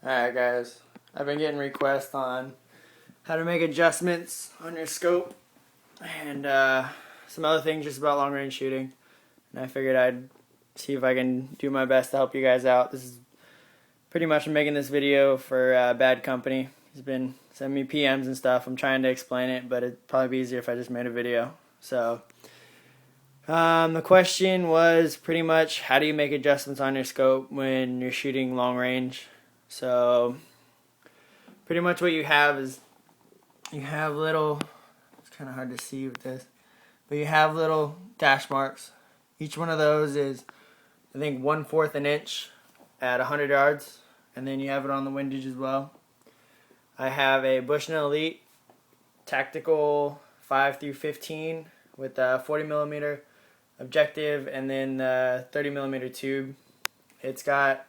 Alright guys, I've been getting requests on how to make adjustments on your scope and some other things just about long range shooting, and I figured I'd see if I can do my best to help you guys out. This is pretty much I'm making this video for Bad Company. He's been sending me PMs and stuff. I'm trying to explain it, but it'd probably be easier if I just made a video. So the question was pretty much, how do you make adjustments on your scope when you're shooting long range? So pretty much what you have is you have little, it's kind of hard to see with this, but you have little dash marks. Each one of those is, I think, 1/4 an inch at 100 yards, and then you have it on the windage as well. I have a Bushnell Elite Tactical 5 through 15 with a 40mm objective and then the 30mm tube. It's got,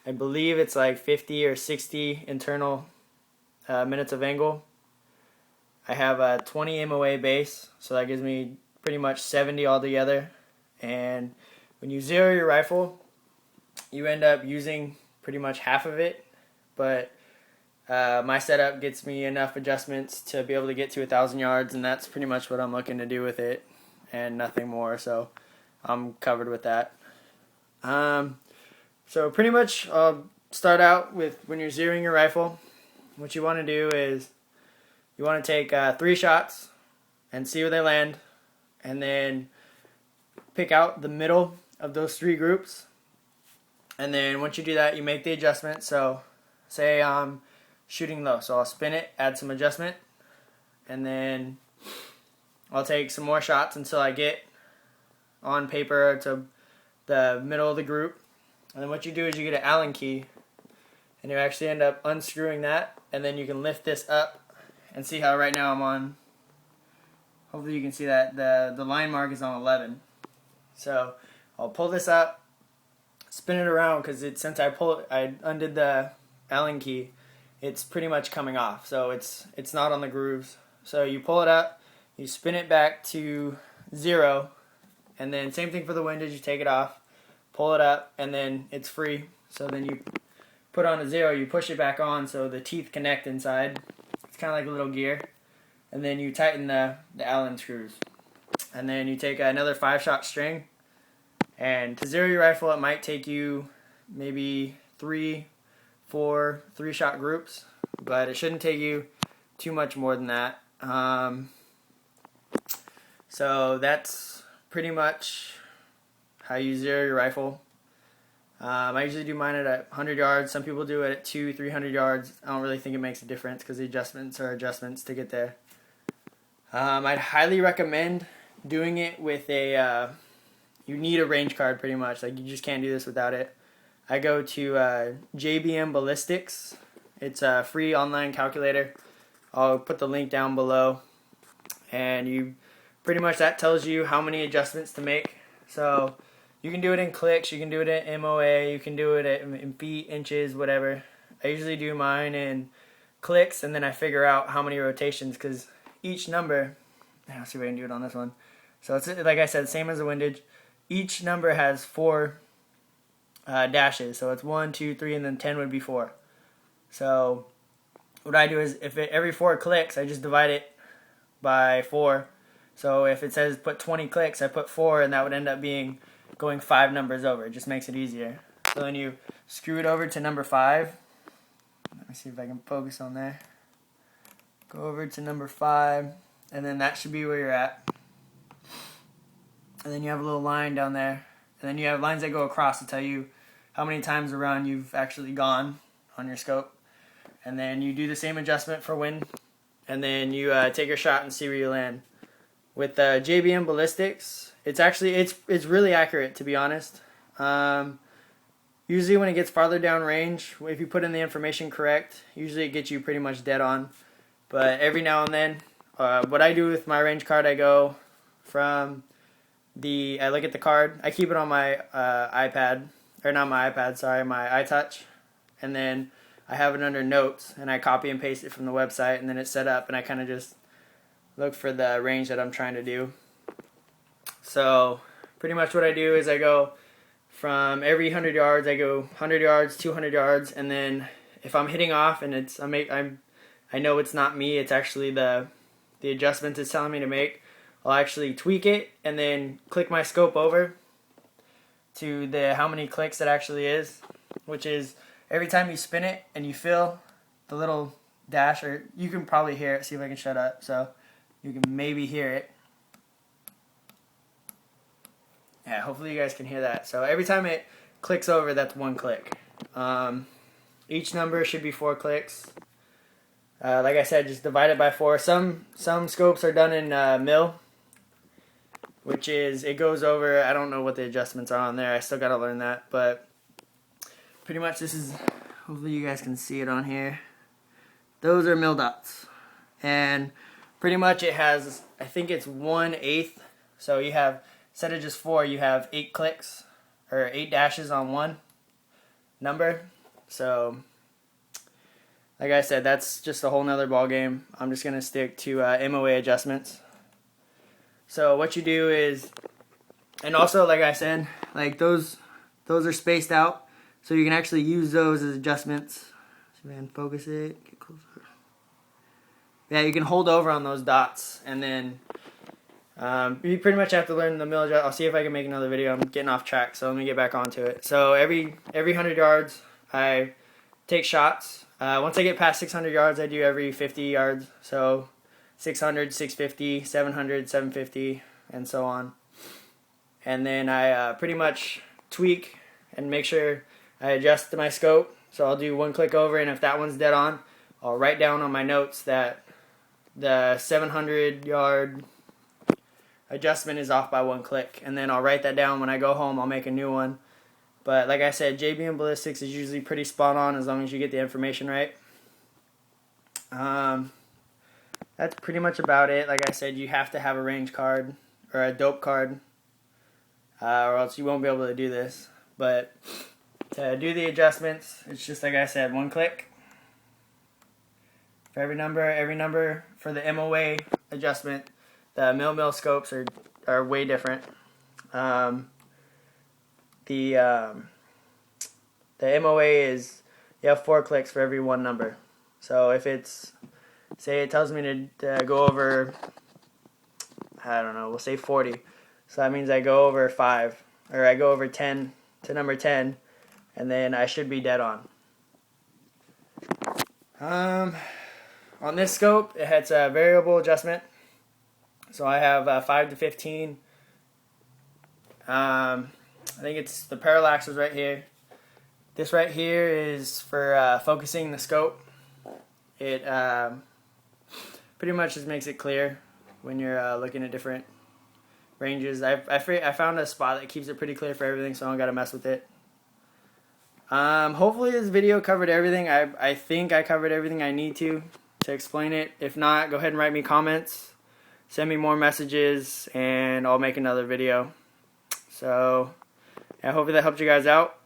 I believe it's like 50 or 60 internal minutes of angle. I have a 20 MOA base, so that gives me pretty much 70 altogether. And when you zero your rifle, you end up using pretty much half of it, but my setup gets me enough adjustments to be able to get to 1,000 yards, and that's pretty much what I'm looking to do with it, and nothing more, so I'm covered with that. So pretty much I'll start out with, when you're zeroing your rifle, what you want to do is you want to take 3 shots and see where they land, and then pick out the middle of those 3 groups. And then once you do that, you make the adjustment. So say I'm shooting low, so I'll spin it, add some adjustment, and then I'll take some more shots until I get on paper to the middle of the group. And then what you do is you get an Allen key, and you actually end up unscrewing that, and then you can lift this up and see how right now I'm on, hopefully you can see that the line mark is on 11. So I'll pull this up, spin it around, because since I undid the Allen key, it's pretty much coming off, so it's not on the grooves. So you pull it up, you spin it back to 0, and then same thing for the windage. You take it off, pull it up, and then it's free. So then you put on a 0, you push it back on so the teeth connect inside. It's kind of like a little gear, and then you tighten the Allen screws, and then you take another 5-shot string. And to zero your rifle, it might take you maybe 3-4 3-shot groups, but it shouldn't take you too much more than that. So that's pretty much how you zero your rifle. I usually do mine at 100 yards. Some people do it at 200-300 yards. I don't really think it makes a difference because the adjustments are adjustments to get there. I'd highly recommend doing it with a you need a range card pretty much. Like, you just can't do this without it. I go to JBM Ballistics. It's a free online calculator. I'll put the link down below. And you pretty much, that tells you how many adjustments to make. So you can do it in clicks, you can do it in MOA, you can do it in feet, inches, whatever. I usually do mine in clicks, and then I figure out how many rotations, because each number, I'll see if I can do it on this one. So it's, like I said, same as the windage. Each number has 4 dashes, so it's 1, 2, 3, and then 10 would be 4. So what I do is, every 4 clicks, I just divide it by 4. So if it says put 20 clicks, I put 4, and that would end up being going 5 numbers over. It just makes it easier. So then you screw it over to number 5. Let me see if I can focus on there. Go over to number 5, and then that should be where you're at. And then you have a little line down there, and then you have lines that go across to tell you how many times around you've actually gone on your scope. And then you do the same adjustment for wind, and then you take your shot and see where you land. With JBM Ballistics, it's really accurate, to be honest. Usually when it gets farther down range, if you put in the information correct, usually it gets you pretty much dead on. But every now and then, what I do with my range card, I go from I look at the card. I keep it on my iPad, or not my iPad, sorry, my iTouch, and then I have it under notes, and I copy and paste it from the website, and then it's set up, and I kind of just look for the range that I'm trying to do. So pretty much what I do is I go from every 100 yards, I go 100 yards, 200 yards, and then if I'm hitting off and I know it's not me, it's actually the adjustments it's telling me to make, I'll actually tweak it and then click my scope over to the how many clicks it actually is, which is every time you spin it and you feel the little dash, or you can probably hear it. See if I can shut up so you can maybe hear it. Yeah, hopefully you guys can hear that. So every time it clicks over, that's 1 click. Each number should be 4 clicks. Like I said, just divide it by 4. Some scopes are done in mil, which is, it goes over, I don't know what the adjustments are on there. I still got to learn that, but pretty much this is, hopefully you guys can see it on here. Those are mil dots. And pretty much it has, I think it's 1/8. So you have, instead of just 4, you have 8 clicks, or 8 dashes on one number. So, like I said, that's just a whole nother ball game. I'm just going to stick to MOA adjustments. So what you do is, and also like I said, like those are spaced out, so you can actually use those as adjustments. So man, focus it, get closer. Yeah, you can hold over on those dots, and then you pretty much have to learn the mill adjust. I'll see if I can make another video. I'm getting off track, so let me get back onto it. So every 100 yards, I take shots. Once I get past 600 yards, I do every 50 yards. So 600, 650, 700, 750, and so on. And then I pretty much tweak and make sure I adjust my scope. So I'll do 1 click over, and if that one's dead on, I'll write down on my notes that the 700 yard adjustment is off by 1 click. And then I'll write that down. When I go home, I'll make a new one. But like I said, JBM Ballistics is usually pretty spot on as long as you get the information right. That's pretty much about it. Like I said, you have to have a range card or a dope card, or else you won't be able to do this. But to do the adjustments, it's just like I said, 1 click for every number for the MOA adjustment. The mil scopes are way different. The MOA is, you have 4 clicks for every 1 number. So if it's, say it tells me to go over, I don't know, we'll say 40. So that means I go over 5, or I go over 10 to number 10, and then I should be dead on. On this scope, it has a variable adjustment. So I have 5 to 15. I think it's the parallax is right here. This right here is for focusing the scope. It pretty much just makes it clear when you're looking at different ranges. I found a spot that keeps it pretty clear for everything, so I don't got to mess with it. Hopefully this video covered everything. I think I covered everything I need to explain it. If not, go ahead and write me comments. Send me more messages, and I'll make another video. So, yeah, hopefully that helped you guys out.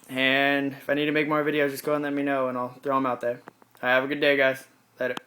And if I need to make more videos, just go and let me know, and I'll throw them out there. Have a good day, guys. Later.